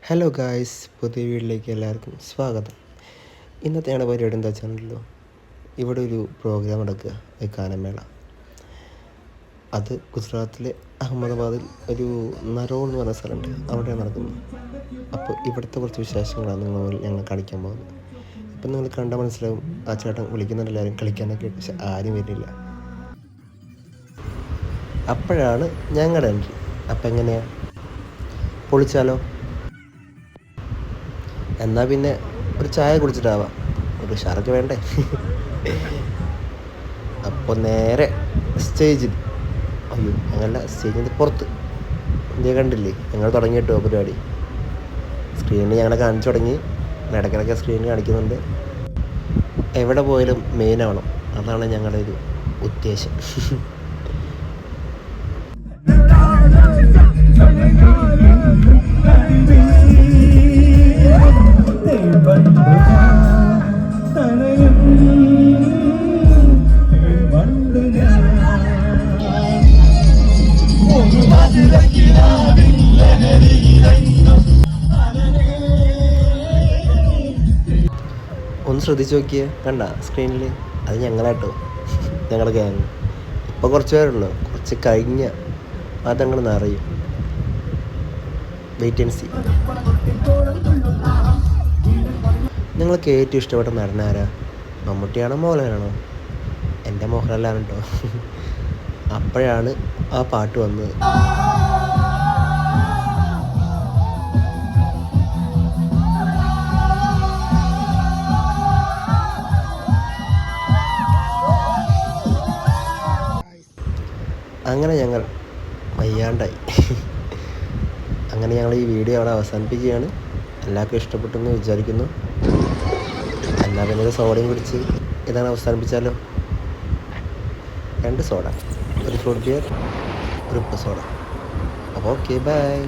Hello guys, പുതിയ വീട്ടിലേക്ക് എല്ലാവർക്കും സ്വാഗതം. ഇന്നത്തെ ഞങ്ങളുടെ പരിപാടി എന്താ വെച്ചാണല്ലോ, ഇവിടെ ഒരു പ്രോഗ്രാം നടക്കുക, ഒരു ഗാനമേള. അത് ഗുജറാത്തിലെ അഹമ്മദാബാദിൽ ഒരു നരോൾ എന്ന് പറഞ്ഞ സ്ഥലമുണ്ട്, അവിടെയാണ് നടക്കുന്നത്. അപ്പോൾ ഇവിടുത്തെ കുറച്ച് വിശേഷങ്ങളാണ് ഞങ്ങൾ കാണിക്കാൻ പോകുന്നത്. ഇപ്പം നിങ്ങൾ കണ്ടാൽ മനസ്സിലാവും, ആ ചേട്ടൻ വിളിക്കുന്നുണ്ട് എല്ലാവരും കളിക്കാനൊക്കെ, പക്ഷെ ആരും വരുന്നില്ല. അപ്പോഴാണ് ഞങ്ങളുടെ എൻട്രി. അപ്പം എങ്ങനെയാണ്, പൊളിച്ചാലോ? എന്നാൽ പിന്നെ ഒരു ചായ കുടിച്ചിട്ടാവാം, ഒരു ഷാർക്ക് വേണ്ടേ? അപ്പോൾ നേരെ സ്റ്റേജിൽ, അയ്യോ ഞങ്ങളുടെ സ്റ്റേജിൻ്റെ പുറത്ത് ഇന്ത്യ കണ്ടില്ലേ, ഞങ്ങൾ തുടങ്ങിയിട്ടോ പരിപാടി. സ്ക്രീനിൽ ഞങ്ങളെ കാണിച്ചു തുടങ്ങി, ഇടയ്ക്കിടയ്ക്ക് സ്ക്രീനിൽ കാണിക്കുന്നുണ്ട്. എവിടെ പോയാലും മെയിനാവണം, അതാണ് ഞങ്ങളുടെ ഒരു ഉദ്ദേശം. ഒന്ന് ശ്രദ്ധിച്ച് നോക്കിയേ, കണ്ട സ്ക്രീനിൽ, അത് ഞങ്ങളാട്ടോ, ഞങ്ങളുടെ ഗ്യാങ്. ഇപ്പോൾ കുറച്ച് പേരുള്ളൂ, കുറച്ച് കഴിഞ്ഞ അതങ്ങൾ നിറയും. Wait and see. നിങ്ങൾക്ക് ഏറ്റവും ഇഷ്ടപ്പെട്ട നടനാരാ? മമ്മൂട്ടിയാണോ മോഹൻലാലാണോ? എൻ്റെ മോഹൻലാലാണ് കേട്ടോ. അപ്പോഴാണ് ആ പാട്ട് വന്നത്. അങ്ങനെ ഞങ്ങൾ വയ്യാണ്ടായി. അങ്ങനെ ഞങ്ങൾ ഈ വീഡിയോ അവിടെ അവസാനിപ്പിക്കുകയാണ്. എല്ലാവർക്കും ഇഷ്ടപ്പെട്ടെന്ന് വിചാരിക്കുന്നു. എന്നാൽ പിന്നെ ഒരു സോഡയും കുടിച്ച് ഇതാണ് അവസാനിപ്പിച്ചാലോ. 2 സോഡ, ഒരു ഫ്രൂട്ട് ബിയർ, ഒരു ഉപ്പ് സോഡ. അപ്പോൾ ഓക്കെ, ബൈ.